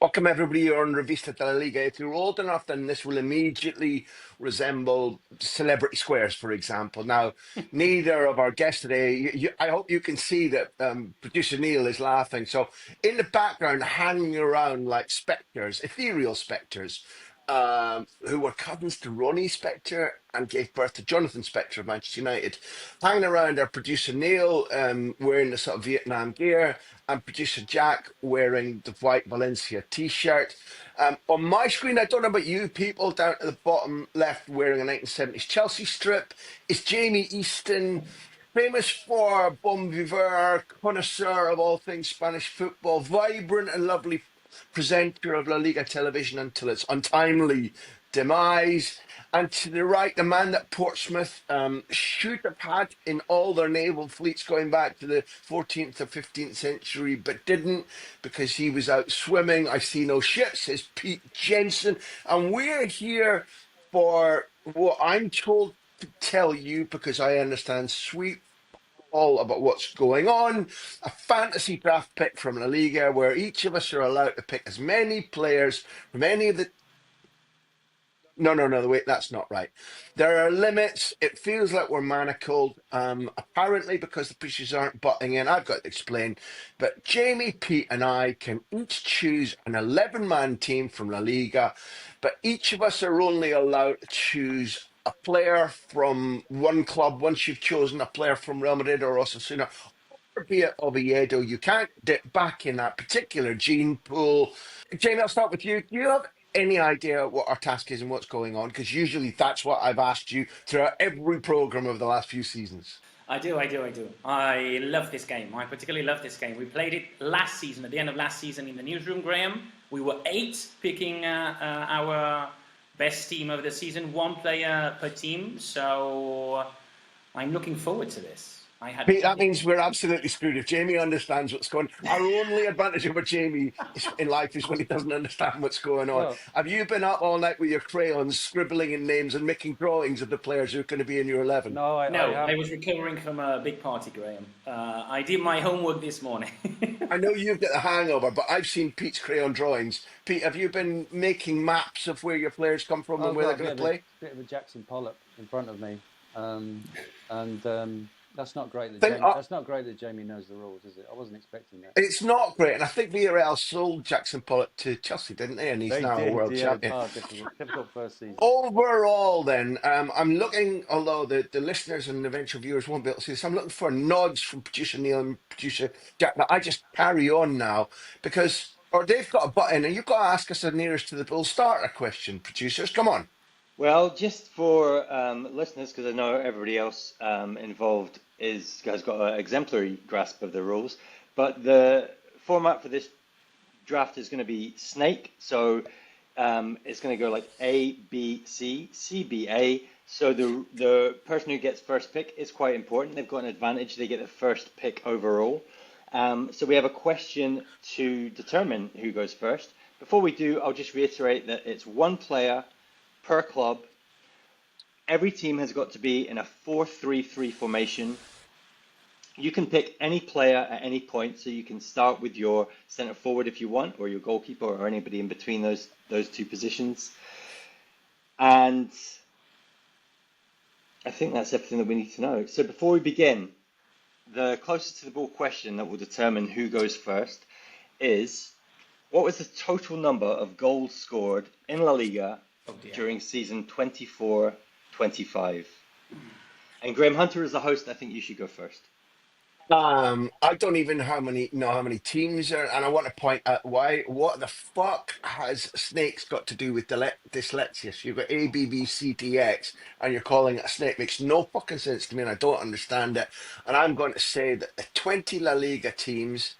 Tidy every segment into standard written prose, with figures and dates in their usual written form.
Welcome everybody, you're on Revista de la Liga. If you're old enough, then this will immediately resemble Celebrity Squares, for example. Now, neither of our guests today, I hope you can see that producer Neil is laughing. So in the background, hanging around like spectres, ethereal spectres, who were cousins to Ronnie Spector and gave birth to Jonathan Spector of Manchester United. Hanging around are producer Neil, wearing the sort of Vietnam gear, and producer Jack wearing the white Valencia t-shirt. On my screen, I don't know about you people, down at the bottom left wearing a 1970s Chelsea strip, is Jamie Easton, famous for bon vivant, connoisseur of all things Spanish football, vibrant and lovely presenter of La Liga television until its untimely demise. And to the right, the man that Portsmouth should have had in all their naval fleets going back to the 14th or 15th century, but didn't because he was out swimming. I see no ships, is Pete Jensen. And we're here for what I'm told to tell you because I understand sweet all about what's going on. A fantasy draft pick from La Liga where each of us are allowed to pick as many players from any of the. No, wait, that's not right. There are limits. It feels like we're manacled, apparently because the pieces aren't butting in. I've got to explain. But Jamie, Pete, and I can each choose an 11-man team from La Liga, but each of us are only allowed to choose a player from one club once you've chosen a player from Real Madrid or Osasuna, or be it Oviedo. You can't dip back in that particular gene pool. Jamie, I'll start with you. Do you have any idea what our task is and what's going on? Because usually that's what I've asked you throughout every program over the last few seasons. I do. I love this game. I particularly love this game. We played it last season, at the end of last season in the newsroom, Graham. We were 8 picking our best team of the season, 1 player per team. So I'm looking forward to this. Pete, that means we're absolutely screwed. If Jamie understands what's going on, our only advantage over Jamie in life is when he doesn't understand what's going on. Well, Have you been up all night with your crayons, scribbling in names and making drawings of the players who are going to be in your 11? no, I No, have. I was recovering from a big party, Graham. I did my homework this morning. I know you've got the hangover, but I've seen Pete's crayon drawings. Pete, have you been making maps of where your players come from and I've where got they're a going to play? bit of a Jackson Pollock in front of me, and that's not great that Think, Jamie knows the rules, is it? I wasn't expecting that. It's not great, and I think Villarreal sold Jackson Pollock to Chelsea, didn't they? And he's They now a did, world yeah. champion. Difficult first season. Overall, then, I'm looking, although the listeners and eventual viewers won't be able to see this, I'm looking for nods from producer Neil and producer Jack. Now, I just carry on now because, or they've got a button, and you've got to ask us the nearest to the bull starter question, producers. Come on. Well, just for listeners, because I know everybody else involved has got an exemplary grasp of the rules, but the format for this draft is going to be snake. So it's going to go like A, B, C, C, B, A. So the person who gets first pick is quite important. They've got an advantage. They get the first pick overall. So we have a question to determine who goes first. Before we do, I'll just reiterate that it's 1 player per club. Every team has got to be in a 4-3-3 formation. You can pick any player at any point, so you can start with your center forward if you want, or your goalkeeper, or anybody in between those 2 positions. And I think that's everything that we need to know. So before we begin, the closest to the ball question that will determine who goes first is, what was the total number of goals scored in La Liga during season 24-25? And Graham Hunter is the host. I think you should go first. I don't even know how many teams are, and I want to point out why. What the fuck has snakes got to do with dyslexia? So you've got A, B, B, C, D, X, and you're calling it a snake. Makes no fucking sense to me, and I don't understand it. And I'm going to say that the 20 La Liga teams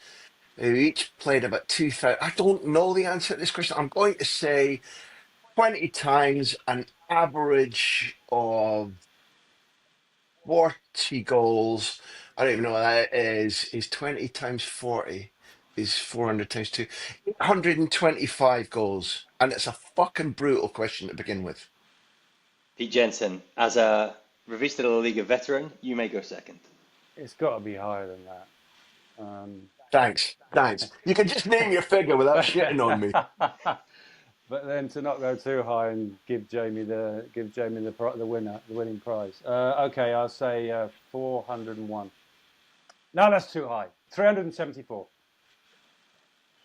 who each played about 2,000. I don't know the answer to this question. I'm going to say 20 times an average of 40 goals. I don't even know what that is 20 times 40 is 400 times 2. 825 goals. And it's a fucking brutal question to begin with. Pete Jensen, as a Revista de la Liga veteran, you may go second. It's got to be higher than that. Thanks. Thanks. You can just name your figure without shitting on me. But then to not go too high and give Jamie the winning prize. Okay, I'll say 401. No, that's too high. 374.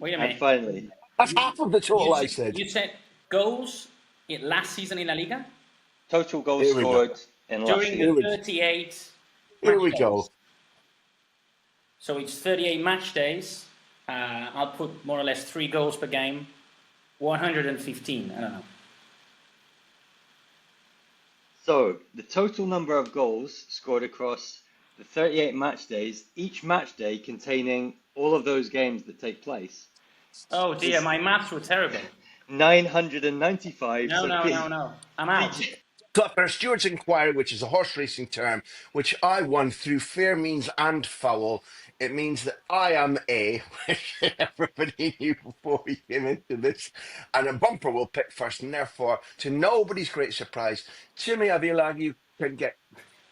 Wait a And minute. finally, That's half of the total I said. You said goals in last season in La Liga total goals Here we go. scored in last during the Here season. we, 38 here match we days. go. So it's 38 match days. I'll put more or less 3 goals per game. 115. I don't know. So the total number of goals scored across the 38 match days, each match day containing all of those games that take place, Oh dear, is my maths were terrible. 995. No, So no, no, no. I'm out. Clipper, Stewart's Inquiry, which is a horse racing term, which I won through fair means and foul. It means that I am A, which everybody knew before we came into this, and a bumper will pick first, and therefore, to nobody's great surprise, Jimmy Avila, you can get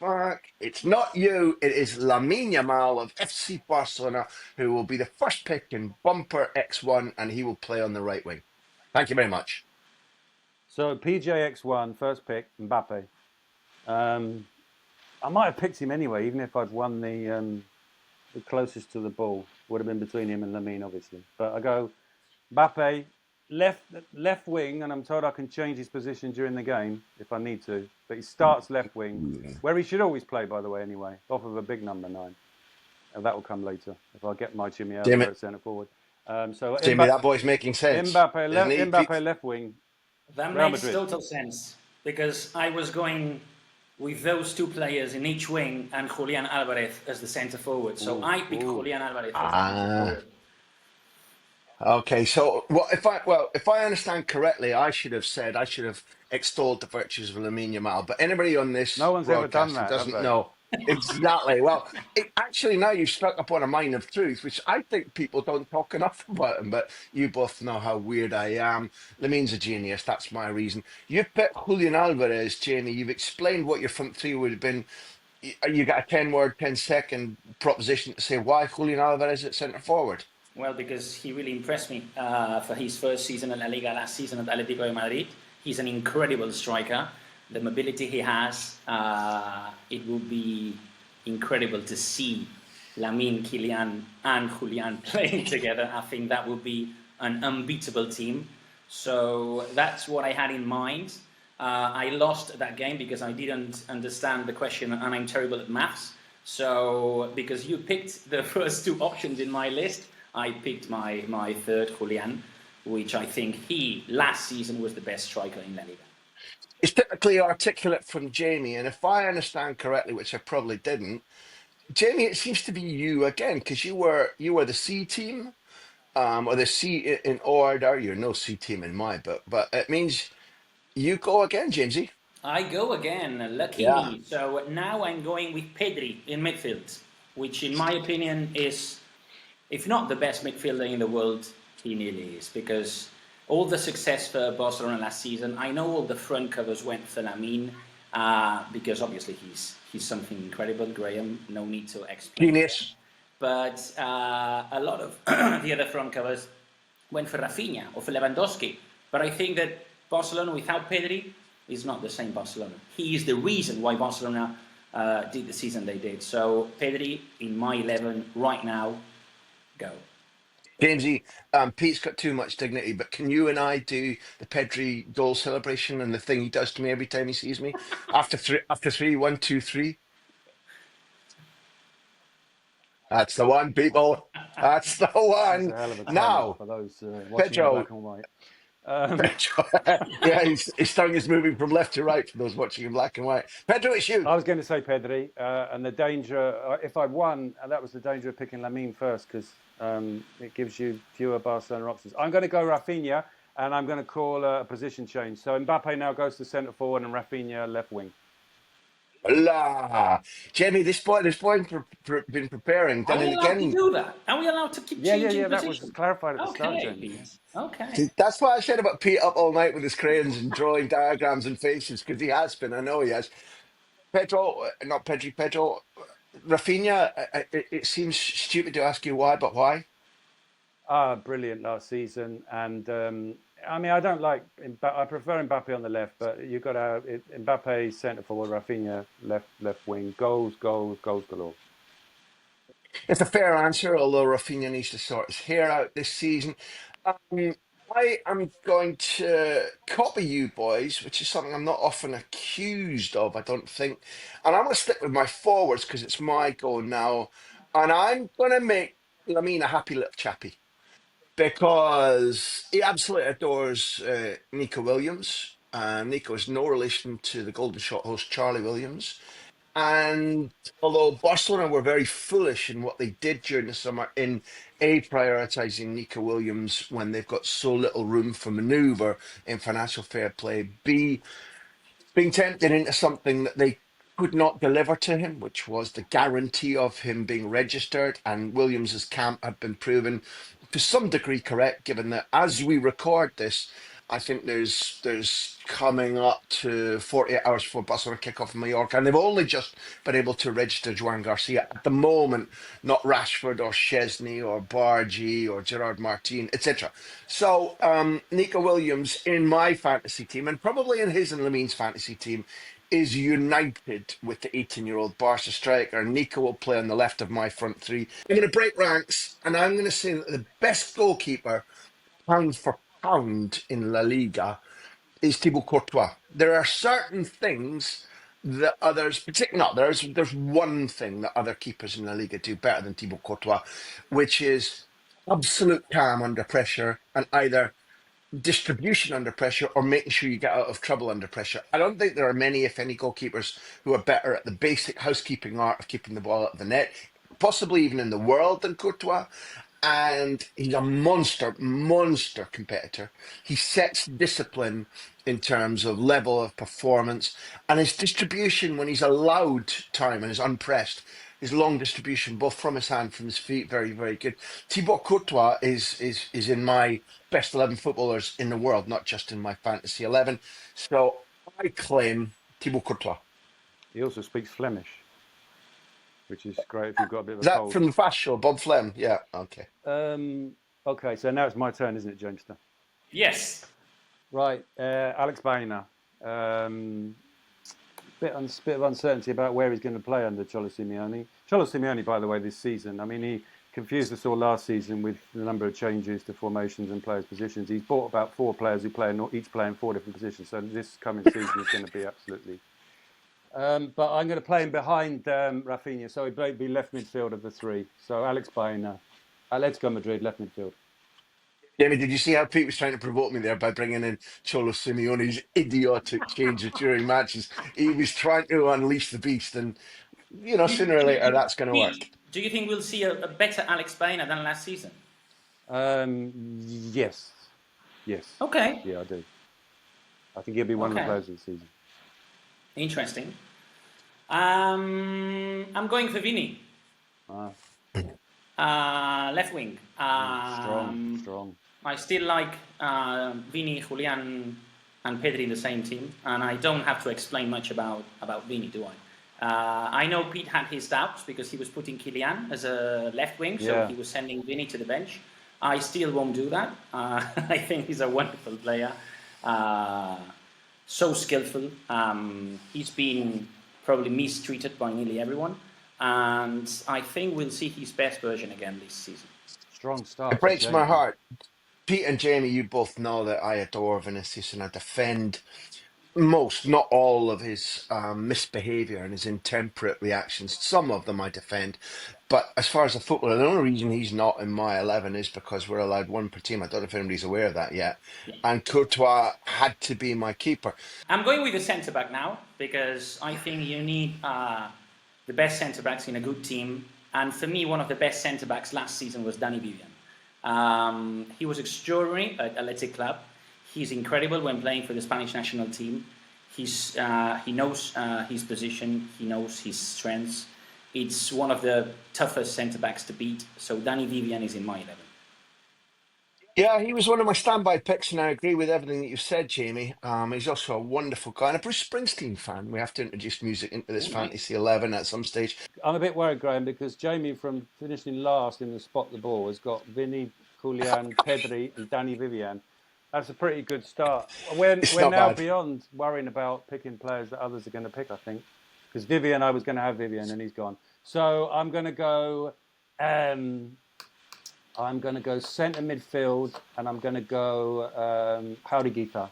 fuck. It's not you, it is Lamine Yamal of FC Barcelona, who will be the first pick in bumper X1, and he will play on the right wing. Thank you very much. So PJX1, first pick, Mbappe. I might have picked him anyway, even if I'd won the closest to the ball. Would have been between him and Lamine, obviously. But I go Mbappe, left wing, and I'm told I can change his position during the game if I need to. But he starts left wing, where he should always play, by the way, anyway, off of a big number 9. And that will come later if I get my Jimmy Damn Alvarez it. at centre forward. So Jamie, that boy's making sense. Isn't he? Mbappe left wing. That Real makes Madrid. total sense because I was going with those 2 players in each wing and Julian Alvarez as the centre forward. So I picked Julian Alvarez as the centre forward. Okay, so if I understand correctly, I should have extolled the virtues of Lamine Yamal. But anybody on this No one's ever done broadcast who that, have doesn't they? know exactly, well, actually now you've struck upon a mine of truth, which I think people don't talk enough about him. But you both know how weird I am. Lamine's a genius. That's my reason. You picked Julian Alvarez, Jamie. You've explained what your front three would have been. You got a 10-word, 10-second proposition to say why Julian Alvarez at centre forward. Well, because he really impressed me for his first season in La Liga last season at Atlético de Madrid. He's an incredible striker. The mobility he has, it would be incredible to see Lamine, Kylian, and Julian playing together. I think that would be an unbeatable team. So that's what I had in mind. I lost that game because I didn't understand the question, and I'm terrible at maths. So because you picked the first 2 options in my list, I picked my third, Julian, which I think he, last season, was the best striker in La Liga. It's typically articulate from Jamie, and if I understand correctly, which I probably didn't, Jamie, it seems to be you again because you were the C team, or the C in order. You're no C team in my book, but it means you go again, Jamesy. I go again, lucky Yeah. me. So now I'm going with Pedri in midfield, which in my opinion is, if not the best midfielder in the world, he nearly is. Because all the success for Barcelona last season, I know all the front covers went for Lamine, because obviously he's something incredible, Graham, no need to explain. Genius. But a lot of the other front covers went for Rafinha or for Lewandowski. But I think that Barcelona without Pedri is not the same Barcelona. He is the reason why Barcelona did the season they did. So Pedri in my 11 right now, go. Jamesy, Pete's got too much dignity, but can you and I do the Pedri goal celebration and the thing he does to me every time he sees me? After three, 1, 2, 3. That's the one, people. That's the That's one. a hell of a talent Now, for those watching in Pedro. black and white. Pedro. Yeah, his tongue is moving from left to right for those watching in black and white. Pedro, it's you. I was going to say Pedri, and the danger, if I'd won, that was the danger of picking Lamine first, because it gives you fewer Barcelona options. I'm going to go Rafinha, and I'm going to call a position change. So Mbappe now goes to centre forward, and Rafinha left wing. La. Jamie, this boy's been preparing, Are done we it allowed to again. do that? Are we allowed to keep changing That position? was clarified at the start, Okay, James. Pete. Okay. See, that's why I said about Pete up all night with his crayons and drawing diagrams and faces, because he has been. I know he has. Pedro, not Pedri, Pedro. Rafinha, it seems stupid to ask you why, but why? Brilliant last season, and I mean, I don't like. I prefer Mbappe on the left, but you got to have Mbappe centre forward, Rafinha left wing, goals, goals, goals galore. It's a fair answer, although Rafinha needs to sort his hair out this season. Um, I am going to copy you boys, which is something I'm not often accused of, I don't think. And I'm going to stick with my forwards because it's my go now. And I'm going to make Lamine a happy little chappy because he absolutely adores Nico Williams. Nico is no relation to the Golden Shot host Charlie Williams. And although Barcelona were very foolish in what they did during the summer in prioritizing Nico Williams when they've got so little room for maneuver in financial fair play, B, being tempted into something that they could not deliver to him, which was the guarantee of him being registered. And Williams's camp had been proven to some degree correct, given that as we record this, I think there's coming up to 48 hours before Barcelona kick off in Mallorca, and they've only just been able to register Joan Garcia at the moment, not Rashford or Chesney or Bargy or Gerard Martin, etc. So Nico Williams in my fantasy team, and probably in his and Lamine's fantasy team, is united with the 18-year-old Barca striker. Nico will play on the left of my front three. I'm going to break ranks, and I'm going to say that the best goalkeeper, pound for pound, in La Liga is Thibaut Courtois. There are certain things that others, particularly not, there's one thing that other keepers in La Liga do better than Thibaut Courtois, which is absolute calm under pressure and either distribution under pressure or making sure you get out of trouble under pressure. I don't think there are many, if any, goalkeepers who are better at the basic housekeeping art of keeping the ball out of the net, possibly even in the world, than Courtois. And he's a monster competitor. He sets discipline in terms of level of performance, and his distribution when he's allowed time and is unpressed, his long distribution, both from his hand, from his feet, very, very good. Thibaut Courtois is in my best 11 footballers in the world, not just in my fantasy 11. So I claim Thibaut Courtois. He also speaks Flemish, which is great if you've got a bit of Is a that cold. from the Fast Show, Bob Flem? Yeah, okay. Okay, so now it's my turn, isn't it, Jamester? Yes. Right, Alex Baena. Bit of uncertainty about where he's going to play under Cholo Simeone. Cholo Simeone, by the way, this season, I mean, he confused us all last season with the number of changes to formations and players' positions. He's bought about 4 players who play each playing 4 different positions. So this coming season is going to be absolutely. But I'm going to play him behind Rafinha, so he'd be left midfield of the 3. So Alex Baena, Atletico Madrid, left midfield. Jamie, did you see how Pete was trying to provoke me there by bringing in Cholo Simeone's idiotic changes during matches? He was trying to unleash the beast, and sooner or later that's going to work. Do you think we'll see a better Alex Baena than last season? Yes. Okay. Yeah, I do. I think he'll be one of the players of the season. Interesting. I'm going for Vini. Left wing. Strong. I still like Vini, Julian, and Pedri in the same team, and I don't have to explain much about Vini, do I? I know Pete had his doubts because he was putting Kylian as a left wing, so he was sending Vini to the bench. I still won't do that. I think he's a wonderful player, so skillful. He's been probably mistreated by nearly everyone, and I think we'll see his best version again this season. Strong start. It breaks my heart. Pete and Jamie, you both know that I adore Vinicius and I defend most, not all, of his misbehaviour and his intemperate reactions. Some of them I defend. But as far as a footballer, the only reason he's not in my 11 is because we're allowed 1 per team. I don't know if anybody's aware of that yet. Yeah. And Courtois had to be my keeper. I'm going with the centre-back now because I think you need the best centre-backs in a good team. And for me, one of the best centre-backs last season was Dani Vivian. He was extraordinary at Athletic Club. He's incredible when playing for the Spanish national team. He knows his position. He knows his strengths. It's one of the toughest centre-backs to beat. So Dani Vivian is in my 11. Yeah, he was one of my standby picks, and I agree with everything that you've said, Jamie. He's also a wonderful guy and a Bruce Springsteen fan. We have to introduce music into this Oh, nice. Fantasy 11 at some stage. I'm a bit worried, Graham, because Jamie, from finishing last in the spot the ball, has got Vinny, Julian, Pedri, and Danny Vivian. That's a pretty good start. It's We're not now bad. beyond worrying about picking players that others are going to pick, I think. Because Vivian, I was going to have Vivian, and he's gone. So I'm going to go. I'm going to go centre midfield, and I'm going to go Howdy Gita.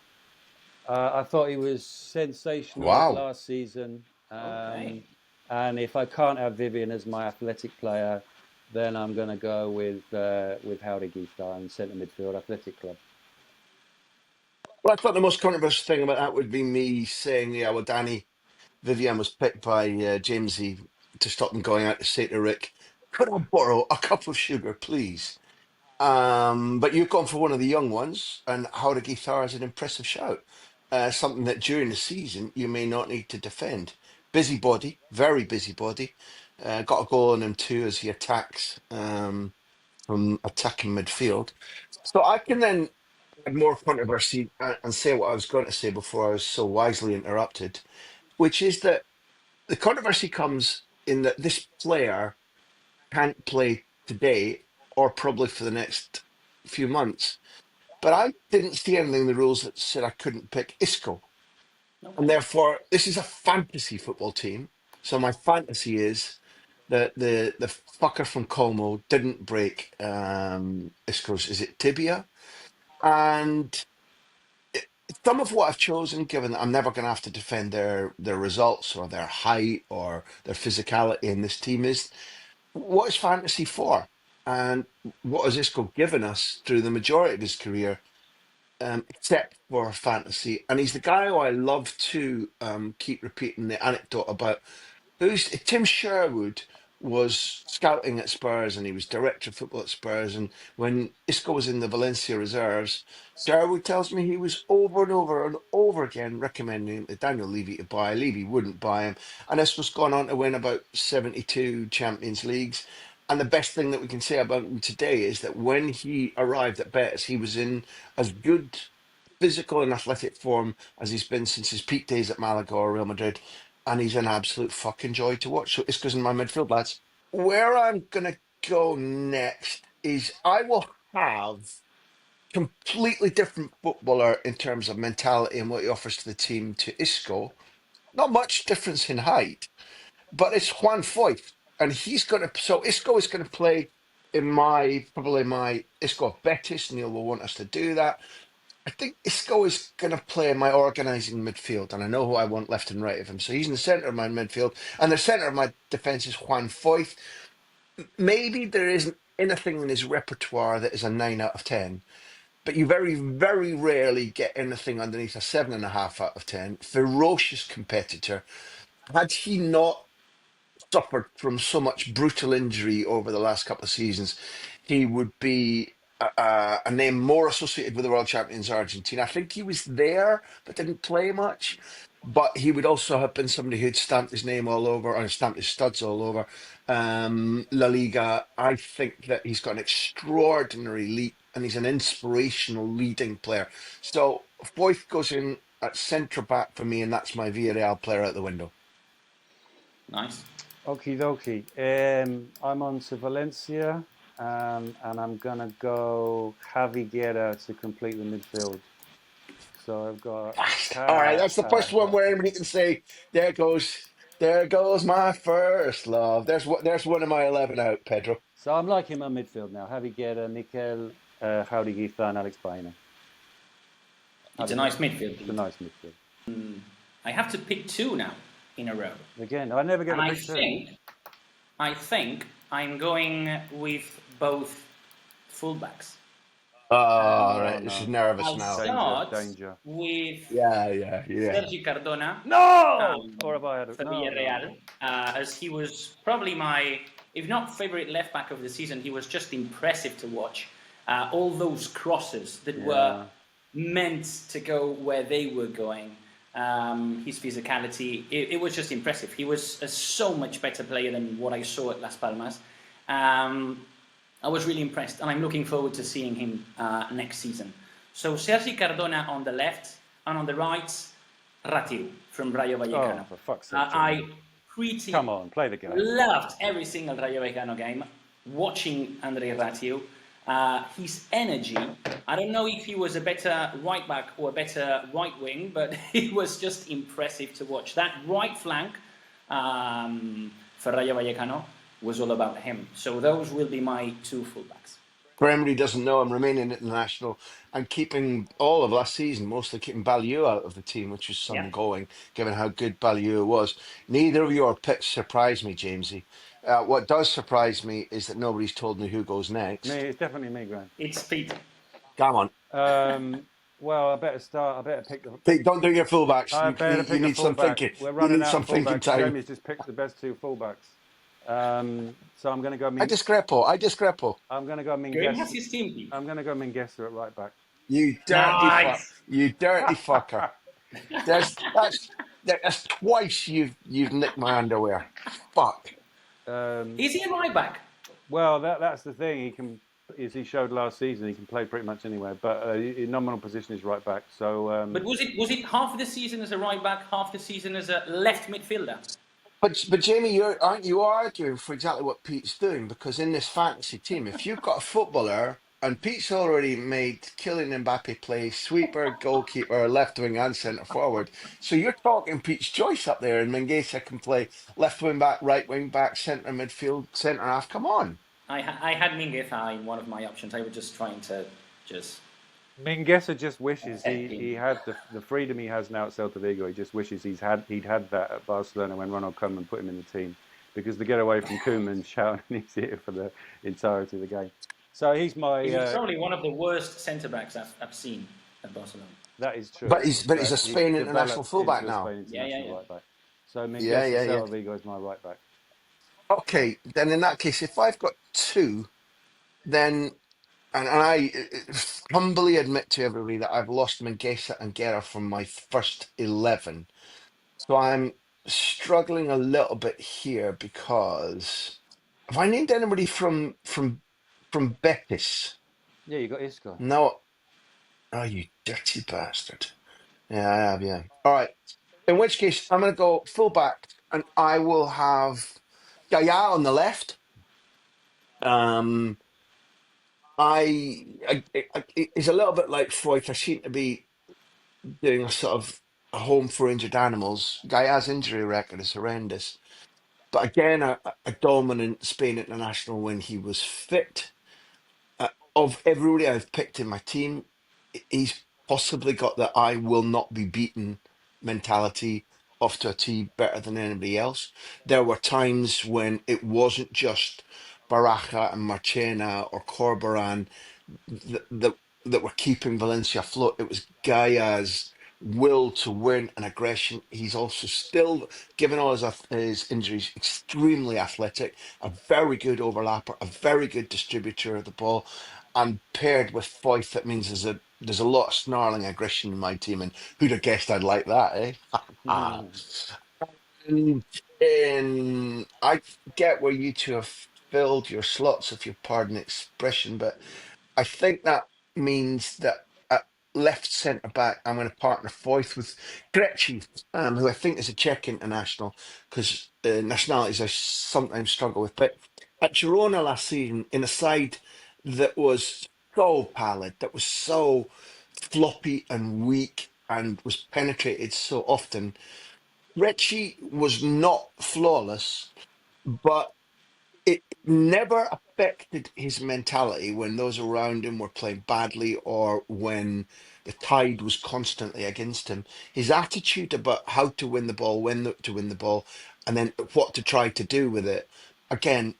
I thought he was sensational Wow. last season. Okay. And if I can't have Vivian as my athletic player, then I'm going to go with Howdy Gita and centre midfield athletic club. Well, I thought the most controversial thing about that would be me saying, yeah, well, Danny Vivian was picked by Jamesy to stop him going out to say to Rick, could I borrow a cup of sugar, please? But you've gone for one of the young ones, and How to Guitar is an impressive shout. Something that during the season you may not need to defend. Busybody, very busybody. Got a goal on him too as he attacks from attacking midfield. So I can then add more controversy and say what I was going to say before I was so wisely interrupted, which is that the controversy comes in that this player can't play today or probably for the next few months. But I didn't see anything in the rules that said I couldn't pick Isco. And Okay. therefore, this is a fantasy football team. So my fantasy is that the fucker from Como didn't break Isco's, is it tibia? And some of what I've chosen, given that I'm never going to have to defend their results or their height or their physicality in this team, is what is fantasy for? And what has Isco given us through the majority of his career, except for fantasy? And he's the guy who I love to keep repeating the anecdote about. Who's Tim Sherwood was scouting at Spurs and he was director of football at Spurs. And when Isco was in the Valencia reserves, Sherwood tells me he was over and over and over again recommending him to Daniel Levy to buy. Levy wouldn't buy him. And Isco's gone on to win about 72 Champions Leagues. And the best thing that we can say about him today is that when he arrived at Betis, he was in as good physical and athletic form as he's been since his peak days at Malaga or Real Madrid, and he's an absolute fucking joy to watch. So Isco's in my midfield, lads. Where I'm gonna go next is I will have completely different footballer in terms of mentality and what he offers to the team to Isco. Not much difference in height, but it's Juan Foyth, and he's gonna. So Isco is gonna play in my probably my Isco of Betis. Neil will want us to do that. I think Isco is going to play in my organising midfield, and I know who I want left and right of him. So he's in the centre of my midfield, and the centre of my defence is Juan Foyth. Maybe there isn't anything in his repertoire that is a 9 out of 10, but you very, very rarely get anything underneath a 7.5 out of 10. Ferocious competitor. Had he not suffered from so much brutal injury over the last couple of seasons, he would be a name more associated with the world champions Argentina. I think he was there but didn't play much. But he would also have been somebody who'd stamped his name all over or stamped his studs all over La Liga. I think that he's got an extraordinary leap and he's an inspirational leading player. So Foyth goes in at centre back for me, and that's my Villarreal player out the window. Nice. Okie dokie. I'm on to Valencia, and I'm going to go Javi Guerra to complete the midfield. So I've got... All right, that's the first one where anybody can say, there goes my first love. There's one of my 11 out, Pedro. So I'm liking my midfield now. Javi Guerra, Mikel, Howdy Gita, and Alex Baena. It's a nice midfield. It's a nice midfield. I have to pick two now in a row. Again, I never get And a big two. I think I'm going with both fullbacks. All right, no. this is nervous I'll now. start Danger. with Yeah. Sergi Cardona. No! Or have I had For no, Villarreal, as he was probably my, if not favorite left back of the season, he was just impressive to watch. All those crosses that were meant to go where they were going, his physicality, it was just impressive. He was a so much better player than what I saw at Las Palmas. I was really impressed, and I'm looking forward to seeing him next season. So Sergi Cardona on the left, and on the right, Ratiu from Rayo Oh, Vallecano. for fuck's sake, I Jamie. Come pretty on, play the game. loved every single Rayo Vallecano game, watching Andre Ratiu. His energy, I don't know if he was a better right back or a better right wing, but it was just impressive to watch. That right flank for Rayo Vallecano was all about him. So those will be my two fullbacks. For anybody who doesn't know, I'm remaining international. I'm keeping all of last season, mostly keeping Ballieu out of the team, which was Yeah. some going, given how good Ballieu was. Neither of your picks surprised me, Jamesy. What does surprise me is that nobody's told me who goes Me, next. it's definitely me, Graham. It's Pete. Come on. Well, I better start. I better pick the. Pete, don't do your fullbacks. I better You pick a need some fullback. thinking. We're You running need out some of thinking fullbacks. time. Jamie's just picked the best two fullbacks. So I'm going to go. I discrepo. I'm going to go Graham has Mingueza. his team, Pete. I'm going to go Mingueza at right back. You dirty fuck. Nice. You dirty fucker. That's twice you've nicked my underwear. Fuck. Is he a right back? Well, that's the thing. He can, as he showed last season, he can play pretty much anywhere. But his nominal position is right back. So, But was it half the season as a right back, half the season as a left midfielder? But Jamie, aren't you arguing for exactly what Pete's doing? Because in this fantasy team, if you've got a footballer and Pete's already made Kylian Mbappe play sweeper, goalkeeper, left wing, and centre forward, so you're talking Pete's choice up there, and Mengesha can play left wing back, right wing back, centre midfield, centre half. Come on. I had Mingueza in one of my options. I was just trying to just. Mingueza just wishes he had the freedom he has now at Celta Vigo. He just wishes he'd had that at Barcelona when Ronald Koeman put him in the team, because to get away from Koeman shouting in his ear for the entirety of the game. So he's my. He's probably one of the worst centre backs I've seen at Barcelona. That is true. But he's a Spain international fullback now. Right back. So Mingueza Celta Vigo is my right back. Okay, then in that case, if I've got two, then and I humbly admit to everybody that I've lost Mengesha and Guerra from my first 11. So I'm struggling a little bit here because have I named anybody from Betis? Yeah, you got Isco. No. Oh, you dirty bastard. Yeah, I have, yeah. All right. In which case, I'm going to go fullback, and I will have Yaya on the left. It's a little bit like Foyth. I seem to be doing a sort of a home for injured animals. Gaya's injury record is horrendous. But again, a dominant Spain international when he was fit. Of everybody I've picked in my team, he's possibly got the I will not be beaten mentality off to a tee better than anybody else. There were times when it wasn't just Baraja and Marchena or Corberan that were keeping Valencia afloat. It was Gaya's will to win and aggression. He's also still, given all his injuries, extremely athletic, a very good overlapper, a very good distributor of the ball. And paired with Foyth, that means there's a lot of snarling aggression in my team. And who'd have guessed I'd like that, eh? And I get where you two have filled your slots, if you pardon the expression, but I think that means that at left centre back, I'm going to partner Foyth with Grecci, who I think is a Czech international, because nationalities I sometimes struggle with. But at Girona last season, in a side that was so pallid, that was so floppy and weak, and was penetrated so often, Grecci was not flawless, but it never affected his mentality when those around him were playing badly or when the tide was constantly against him. His attitude about how to win the ball, when to win the ball, and then what to try to do with it. Again,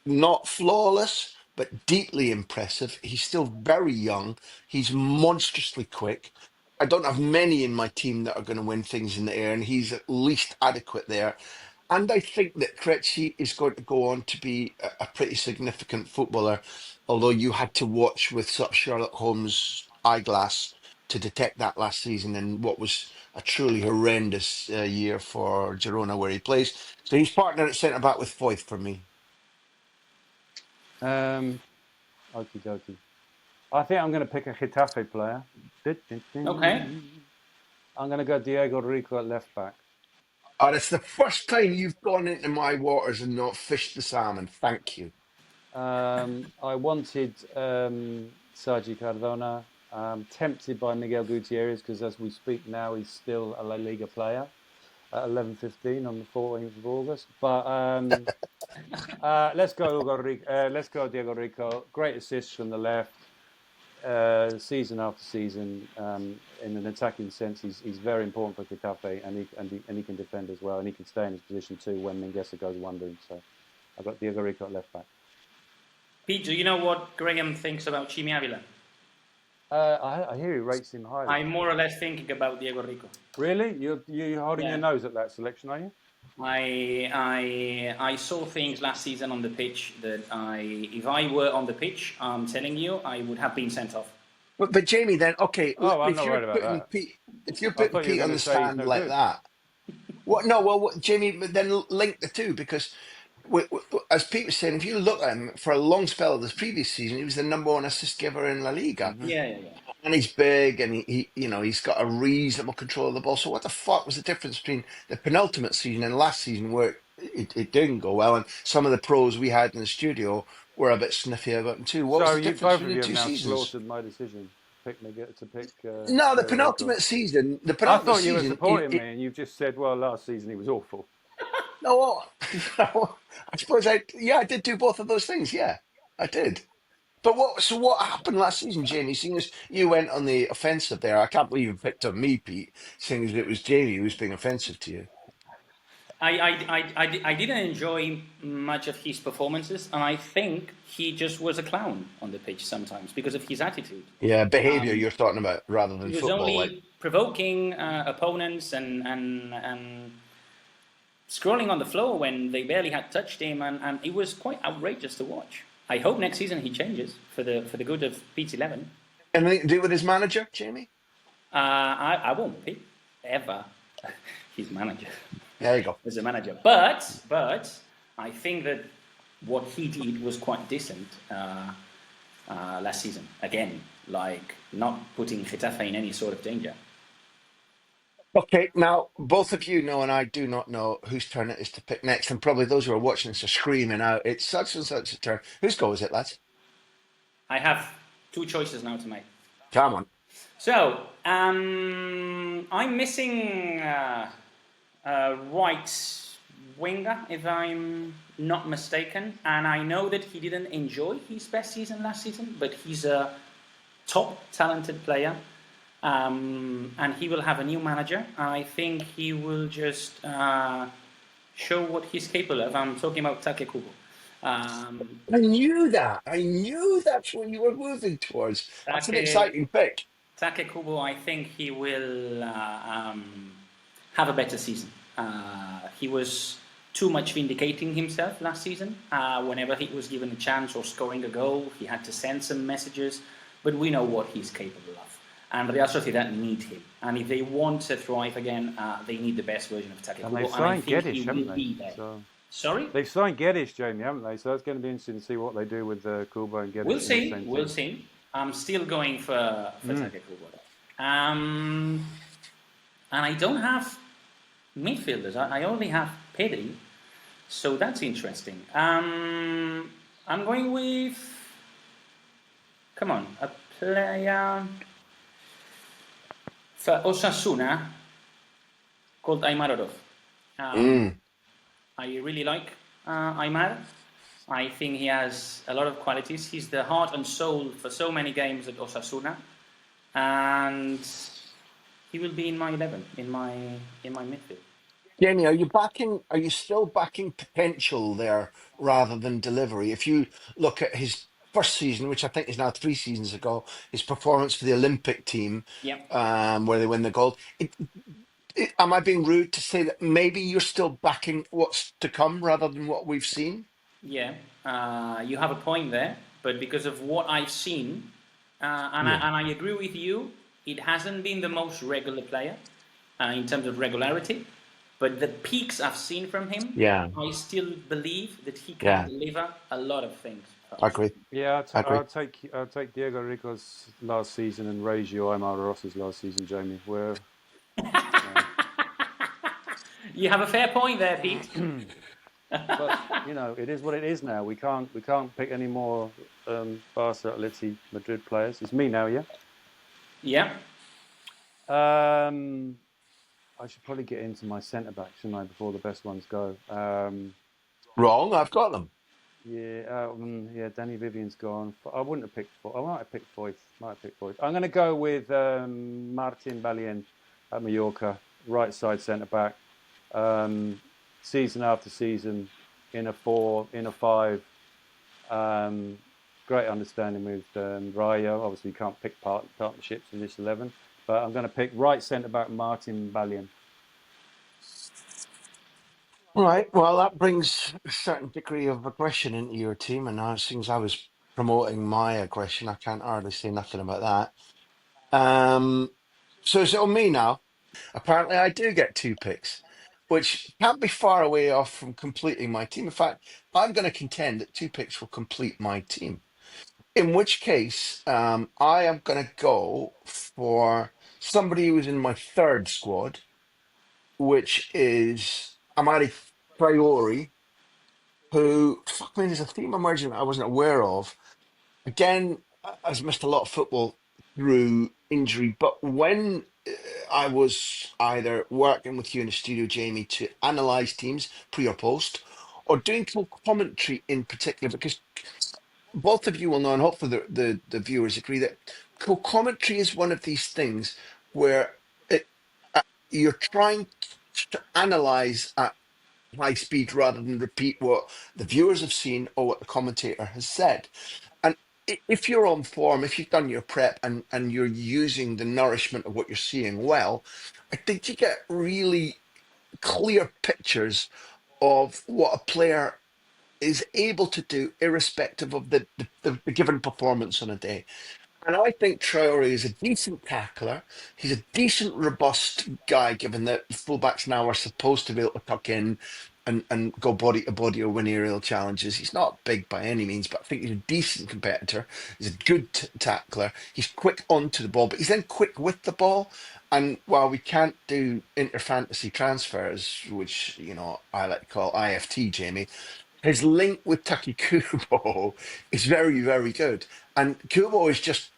not flawless, but deeply impressive. He's still very young. He's monstrously quick. I don't have many in my team that are going to win things in the air, and he's at least adequate there. And I think that Krejci is going to go on to be a pretty significant footballer, although you had to watch with sort of Sherlock Holmes' eyeglass to detect that last season in what was a truly horrendous year for Girona where he plays. So he's partnered at centre back with Foyth for me. Okie dokie. I think I'm going to pick a Getafe player. Okay. I'm going to go Diego Rico at left back. Oh, it's the first time you've gone into my waters and not fished the salmon. Thank you. I wanted Sergi Cardona. Tempted by Miguel Gutierrez because as we speak now, he's still a La Liga player at 11:15 on the 14th of August. But let's go let's go Diego Rico. Great assists from the left. Season after season, in an attacking sense, he's very important for Getafe, and he can defend as well, and he can stay in his position too when Mingueza goes wandering. So I've got Diego Rico at left back. Pete, do you know what Graham thinks about Chimi Avila? I hear he rates him highly. I'm more or less thinking about Diego Rico. Really? You're holding your nose at that selection, are you? I saw things last season on the pitch that if I were on the pitch, I'm telling you, I would have been sent off. But Jamie, then okay. I'm if not you're worried about putting that. Pete, if you're I thought putting you were Pete on gonna the say he's stand no like good. that, Jamie, but then link the two because, as Pete was saying, if you look at him for a long spell of this previous season, he was the number one assist giver in La Liga, Yeah. and he's big, and he's got a reasonable control of the ball. So what the fuck was the difference between the penultimate season and last season where it didn't go well, and some of the pros we had in the studio were a bit sniffy about him too? What was So the you difference both of between you the have two now seasons? slaughtered my decision. To pick. No, the Diego Rico. penultimate season. The I penultimate thought you were season. supporting me, and you've just said, "Well, last season he was awful." No, I suppose I did do both of those things. Yeah, I did. But what happened last season, Jamie? Seeing as you went on the offensive there, I can't believe you picked on me, Pete. Seeing as it was Jamie who was being offensive to you. I didn't enjoy much of his performances, and I think he just was a clown on the pitch sometimes because of his attitude. Yeah, behaviour you're talking about rather than He was football. only provoking opponents and scrolling on the floor when they barely had touched him, and it was quite outrageous to watch. I hope next season he changes for the good of Pete's 11. Anything to do with his manager, Jamie? I won't pick ever his manager. There you go. As a manager, but I think that what he did was quite decent last season. Again, like not putting Getafe in any sort of danger. Okay, now both of you know, and I do not know whose turn it is to pick next, and probably those who are watching this are screaming out, "It's such and such a turn." Whose go is it, lads? I have two choices now to make. Come on. So I'm missing a right winger, if I'm not mistaken, and I know that he didn't enjoy his best season last season, but he's a top talented player. And he will have a new manager. I think he will just show what he's capable of. I'm talking about Take Kubo. I knew that. I knew that's what you were moving towards. That's an exciting pick. Take Kubo, I think he will have a better season. He was too much vindicating himself last season. Whenever he was given a chance or scoring a goal, he had to send some messages. But we know what he's capable of. And Real Sociedad need him. And if they want to thrive again, they need the best version of Take Kubo. And they've signed Geddes, haven't they? So... Sorry? They've signed Geddes, Jamie, haven't they? So it's going to be interesting to see what they do with Kubo and Geddes. We'll see. I'm still going for Take Kubo. And I don't have midfielders. I only have Pedri. So that's interesting. I'm going with... Come on. A player... For Osasuna, called Aimar Oroz. I really like Aimar. I think he has a lot of qualities. He's the heart and soul for so many games at Osasuna, and he will be in my 11, in my midfield. Jamie, are you still backing potential there rather than delivery? If you look at his first season, which I think is now 3 seasons ago, his performance for the Olympic team, where they win the gold. Am I being rude to say that maybe you're still backing what's to come rather than what we've seen? Yeah, you have a point there, but because of what I've seen, I agree with you, it hasn't been the most regular player in terms of regularity. But the peaks I've seen from him, I still believe that he can deliver a lot of things I agree. Yeah, I agree. I'll take Diego Rico's last season and Reggio Aymar Ross's last season, Jamie. You have a fair point there, Pete. But it is what it is now. We can't pick any more Barca, Atleti, Madrid players. It's me now, yeah. Yeah. I should probably get into my centre back, shouldn't I, before the best ones go? Wrong. I've got them. Yeah, Danny Vivian's gone. I wouldn't have picked. I might have picked Foyth. I'm going to go with Martin Balien at Mallorca, right side centre back. Season after season, in a 4, in a 5. Great understanding with Rayo. Obviously, you can't pick partnerships in this 11, but I'm going to pick right centre back Martin Balien. Right. Well, that brings a certain degree of aggression into your team, and now since I was promoting my aggression, I can't hardly say nothing about that. So it's on me now. Apparently, I do get 2 picks, which can't be far away off from completing my team. In fact, I'm going to contend that 2 picks will complete my team. In which case, I am going to go for somebody who's in my third squad, which is Amari Priori, who, fuck me, there's a theme emerging that I wasn't aware of. Again, has missed a lot of football through injury, but when I was either working with you in the studio, Jamie, to analyze teams pre or post, or doing commentary in particular, because both of you will know, and hopefully the viewers agree that co-commentary is one of these things where it, you're trying to analyze at high speed rather than repeat what the viewers have seen or what the commentator has said. And if you're on form, if you've done your prep and you're using the nourishment of what you're seeing well, I think you get really clear pictures of what a player is able to do irrespective of the given performance on a day. And I think Traore is a decent tackler. He's a decent, robust guy, given that fullbacks now are supposed to be able to tuck in and go body to body or win aerial challenges. He's not big by any means, but I think he's a decent competitor. He's a good tackler. He's quick onto the ball, but he's then quick with the ball. And while we can't do interfantasy transfers, which I like to call IFT, Jamie, his link with Taki Kubo is very, very good. And Kubo is just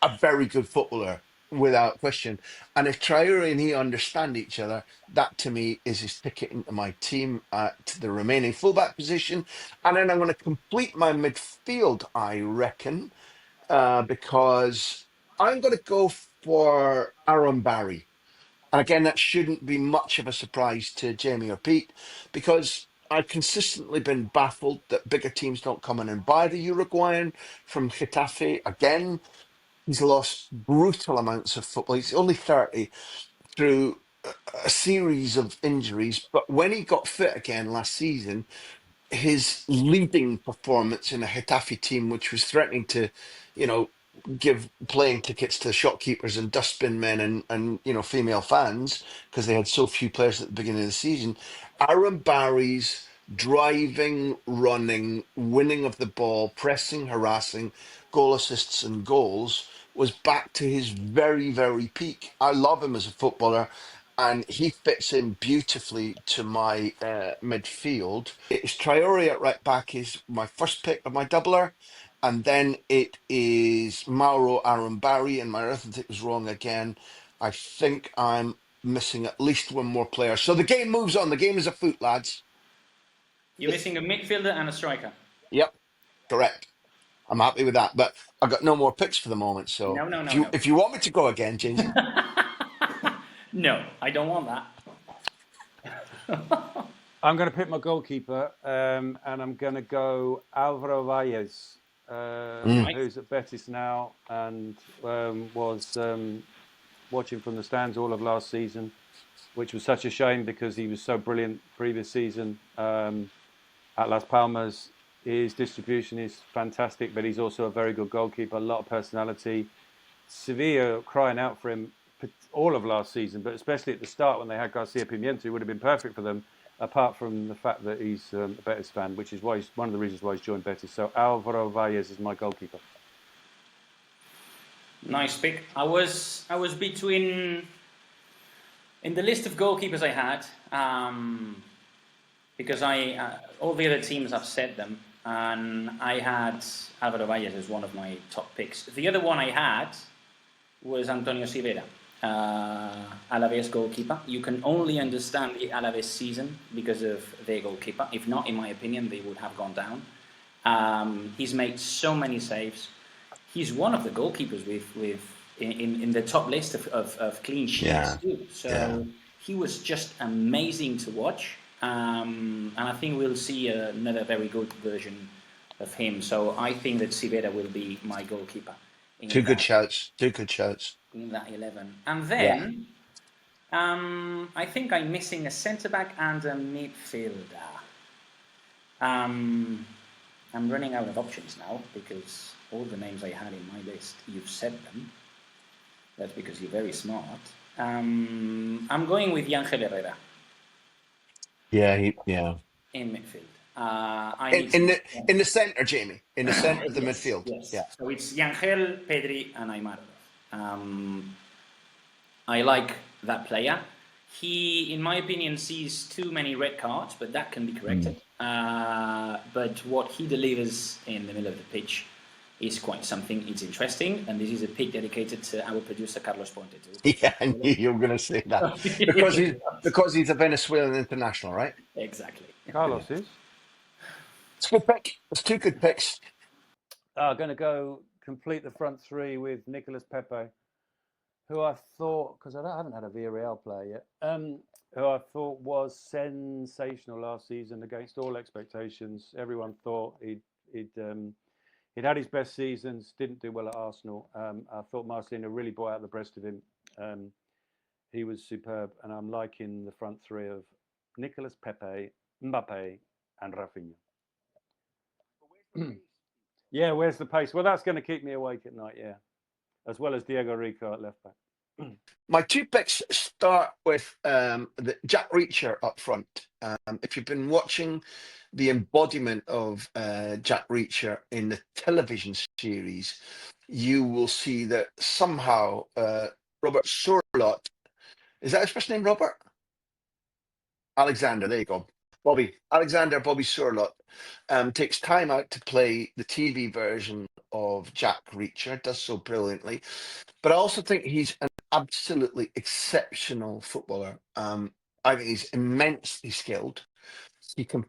a very good footballer without question. And if Traore and he understand each other, that to me is his ticket into my team at the remaining fullback position. And then I'm going to complete my midfield, I reckon, because I'm going to go for Aaron Barry. And again, that shouldn't be much of a surprise to Jamie or Pete, because I've consistently been baffled that bigger teams don't come in and buy the Uruguayan from Getafe. Again, he's lost brutal amounts of football. He's only 30 through a series of injuries. But when he got fit again last season, his leading performance in a Getafe team, which was threatening to, give playing tickets to shopkeepers and dustbin men and female fans because they had so few players at the beginning of the season. Aaron Barry's driving, running, winning of the ball, pressing, harassing, goal assists and goals was back to his very, very peak. I love him as a footballer, and he fits in beautifully to my midfield. It's Traore at right back is my first pick of my doubler, and then it is Mauro Aaron Barry, and my arithmetic was wrong again. I think I'm missing at least one more player. So the game moves on. The game is afoot, lads. You're missing a midfielder and a striker. Yep, correct. I'm happy with that, but I've got no more picks for the moment. So No, no, if no, you no. if you want me to go again, Jamesy. No, I don't want that. I'm going to pick my goalkeeper, and I'm going to go Alvaro Valles, who's at Betis now and was watching from the stands all of last season, which was such a shame because he was so brilliant previous season at Las Palmas. His distribution is fantastic, but he's also a very good goalkeeper, a lot of personality. Sevilla crying out for him all of last season, but especially at the start when they had Garcia Pimienta, who would have been perfect for them. apart from the fact that he's a Betis fan, which is why one of the reasons why he's joined Betis. So Alvaro Valles is my goalkeeper. Nice pick. I was between, in the list of goalkeepers I had, because all the other teams I've said them, and I had Alvaro Valles as one of my top picks. The other one I had was Antonio Silvera, Alaves goalkeeper. You can only understand the Alaves season because of their goalkeeper. If not, in my opinion, they would have gone down. He's made so many saves. He's one of the goalkeepers in the top list of clean sheets too. So he was just amazing to watch. And I think we'll see another very good version of him. So I think that Silvera will be my goalkeeper. Two good shouts. In that 11. And then I think I'm missing a centre-back and a midfielder. I'm running out of options now because all the names I had in my list, you've said them. That's because you're very smart. I'm going with Yangel Herrera. Yeah. In midfield. In the centre, Jamie. In the centre of the midfield. Yes. Yeah. So it's Yangel, Pedri, and Aymar. I like that player. He, in my opinion, sees too many red cards, but that can be corrected. But what he delivers in the middle of the pitch is quite something. It's interesting, and this is a pick dedicated to our producer Carlos Ponte too. Yeah, I knew you were going to say that because he's a Venezuelan international, right? Exactly. Carlos is. It's a good pick. It's two good picks. Going to go complete the front three with Nicolas Pepe, who I thought, because I haven't had a Villarreal player yet, who I thought was sensational last season against all expectations. Everyone thought he'd had his best seasons, didn't do well at Arsenal. I thought Marcelino really brought out the best of him. He was superb, and I'm liking the front three of Nicolas Pepe, Mbappe, and Rafinha. Yeah, where's the pace? Well, that's going to keep me awake at night, yeah. As well as Diego Rico at left back. My two picks start with the Jack Reacher up front. If you've been watching the embodiment of Jack Reacher in the television series, you will see that somehow Robert Surlot, is that his first name, Robert? Alexander, there you go. Bobby Surlot takes time out to play the TV version of Jack Reacher, does so brilliantly. But I also think he's an absolutely exceptional footballer. I think he's immensely skilled. He can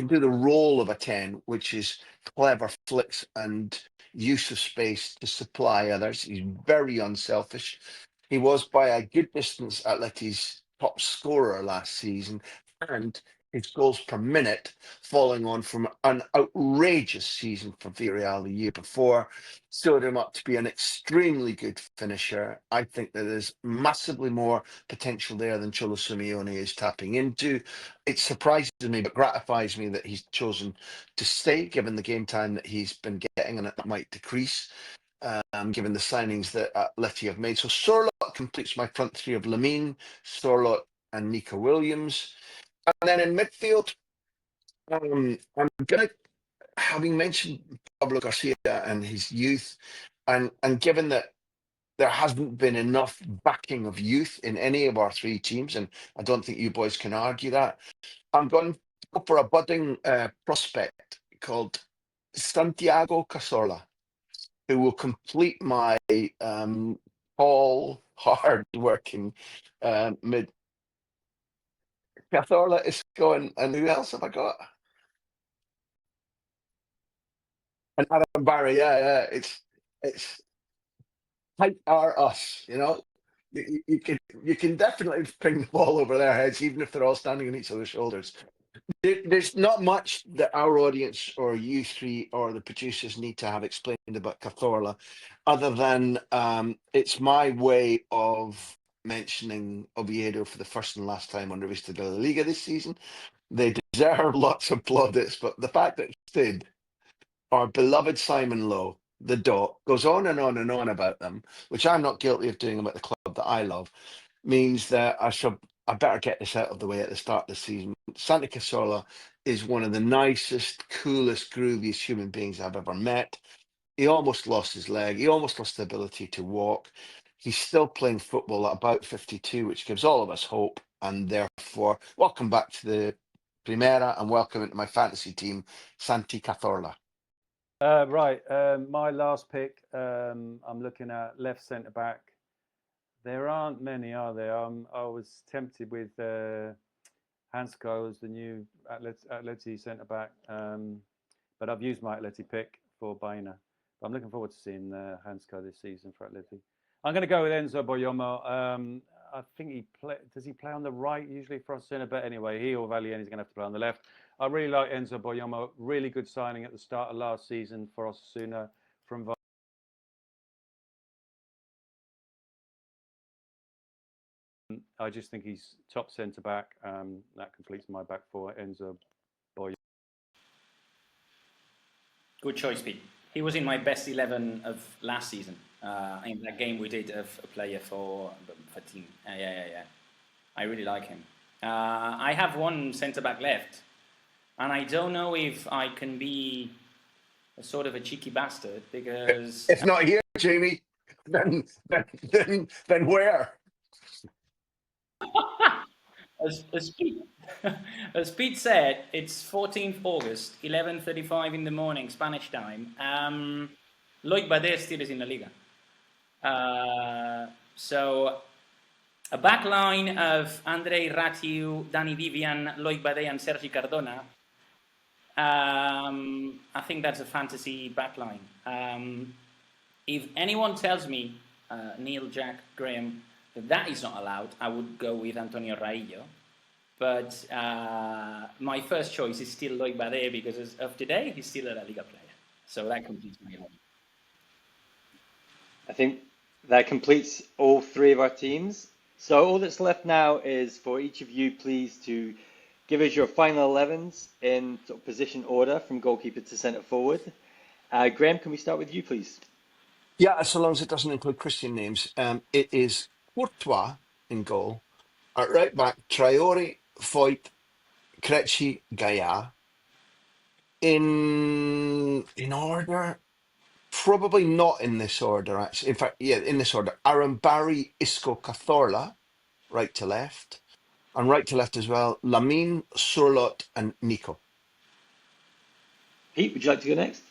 do the role of a 10, which is clever flicks and use of space to supply others. He's very unselfish. He was by a good distance Atleti's top scorer last season, and his goals per minute following on from an outrageous season for Villarreal the year before stood him up to be an extremely good finisher. I think that there's massively more potential there than Cholo Simeone is tapping into. It surprises me but gratifies me that he's chosen to stay given the game time that he's been getting, and it might decrease given the signings that Atleti have made. So Sorlot completes my front three of Lamine, Sorlot, and Nico Williams. And then in midfield, I'm going to, having mentioned Pablo Garcia and his youth, and given that there hasn't been enough backing of youth in any of our three teams, and I don't think you boys can argue that, I'm going to go for a budding prospect called Santiago Cazorla, who will complete my tall, hard-working mid. Cazorla is going, and who else have I got? And Adam Barry, yeah. It's tight are us, you know. You can definitely bring the ball over their heads, even if they're all standing on each other's shoulders. There's not much that our audience or you three or the producers need to have explained about Cazorla, other than it's my way of mentioning Oviedo for the first and last time on Revista de la Liga this season. They deserve lots of plaudits, but the fact that Sid, our beloved Simon Lowe, the dot, goes on and on and on about them, which I'm not guilty of doing about the club that I love, means that I shall I better get this out of the way at the start of the season. Santi Cazorla is one of the nicest, coolest, grooviest human beings I've ever met. He almost lost his leg. He almost lost the ability to walk. He's still playing football at about 52, which gives all of us hope. And therefore, welcome back to the Primera and welcome into my fantasy team, Santi Cazorla. Right, my last pick, I'm looking at left centre back. There aren't many, are there? I was tempted with Hansko as the new Atleti centre back, but I've used my Atleti pick for Baena. But I'm looking forward to seeing Hansko this season for Atleti. I'm going to go with Enzo Boyomo. I think does he play on the right usually for us centre? But anyway, he or Valiente is going to have to play on the left. I really like Enzo Boyomo. Really good signing at the start of last season for Osasuna from. I just think he's top centre back. That completes my back four. Enzo Boyomo. Good choice, Pete. He was in my best 11 of last season. In that game we did of a player for team. Yeah. I really like him. I have one centre back left, and I don't know if I can be a sort of a cheeky bastard because If not here, Jamie, then where? as Pete, as Pete said, it's 14th August, 11:35 in the morning, Spanish time. Loic Bade still is in the Liga. So a back line of Andrei Ratiu, Danny Vivian, Loic Bade, and Sergi Cardona. I think that's a fantasy backline. If anyone tells me, Neil, Jack, Graham, that is not allowed, I would go with Antonio Raillo. But my first choice is still Loic Bade because as of today, he's still a La Liga player. So that completes my 11. I think that completes all three of our teams. So all that's left now is for each of you, please, to give us your final 11s in sort of position order from goalkeeper to centre forward. Graham, can we start with you, please? Yeah, so long as it doesn't include Christian names. It is Courtois in goal. At right back, Traore, Foyt, Krejci, Gaia. In order, probably not in this order, actually. In fact, yeah, in this order. Arambari, Isco, Cazorla, right to left. And right to left as well, Lamine, Surlot, and Nico. Pete, would you like to go next?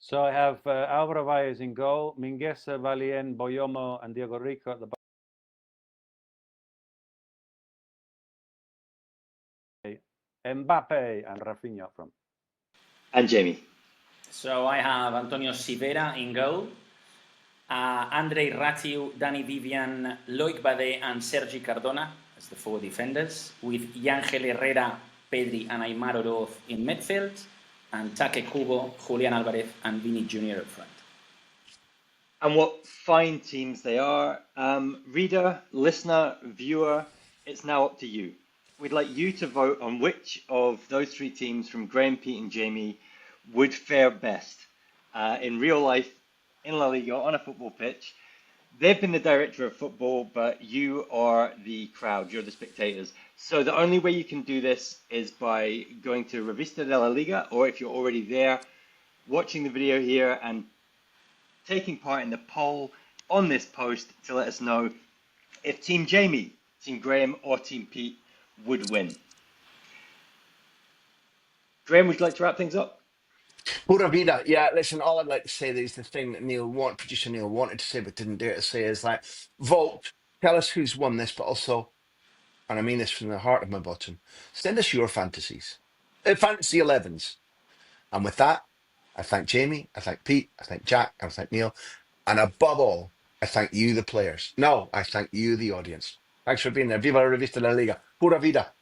So I have Alvaro Valles in goal, Mingueza, Valien, Boyomo, and Diego Rico at the back. Mbappe and Rafinha up front. And Jamie. So I have Antonio Sivera in goal, Andrei Ratiu, Danny Vivian, Loic Bade, and Sergi Cardona as the four defenders, with Yangel Herrera, Pedri, and Aymar Oroz in midfield, and Take Kubo, Julian Alvarez, and Vini Jr. up front. And what fine teams they are. Reader, listener, viewer, it's now up to you. We'd like you to vote on which of those three teams from Graham, Pete, and Jamie would fare best in real life, in La Liga, on a football pitch. They've been the director of football, but you are the crowd, you're the spectators. So the only way you can do this is by going to Revista de la Liga, or if you're already there, watching the video here and taking part in the poll on this post to let us know if Team Jamie, Team Graham, or Team Pete would win. Graham, would you like to wrap things up? Pura vida. Yeah, listen, all I'd like to say is the thing that producer Neil wanted to say but didn't dare to say is like, vote, tell us who's won this, but also, and I mean this from the heart of my bottom, send us your fantasies. Fantasy 11s. And with that, I thank Jamie, I thank Pete, I thank Jack, I thank Neil, and above all, I thank you, the players. No, I thank you, the audience. Thanks for being there. Viva la Revista de la Liga. Pura vida.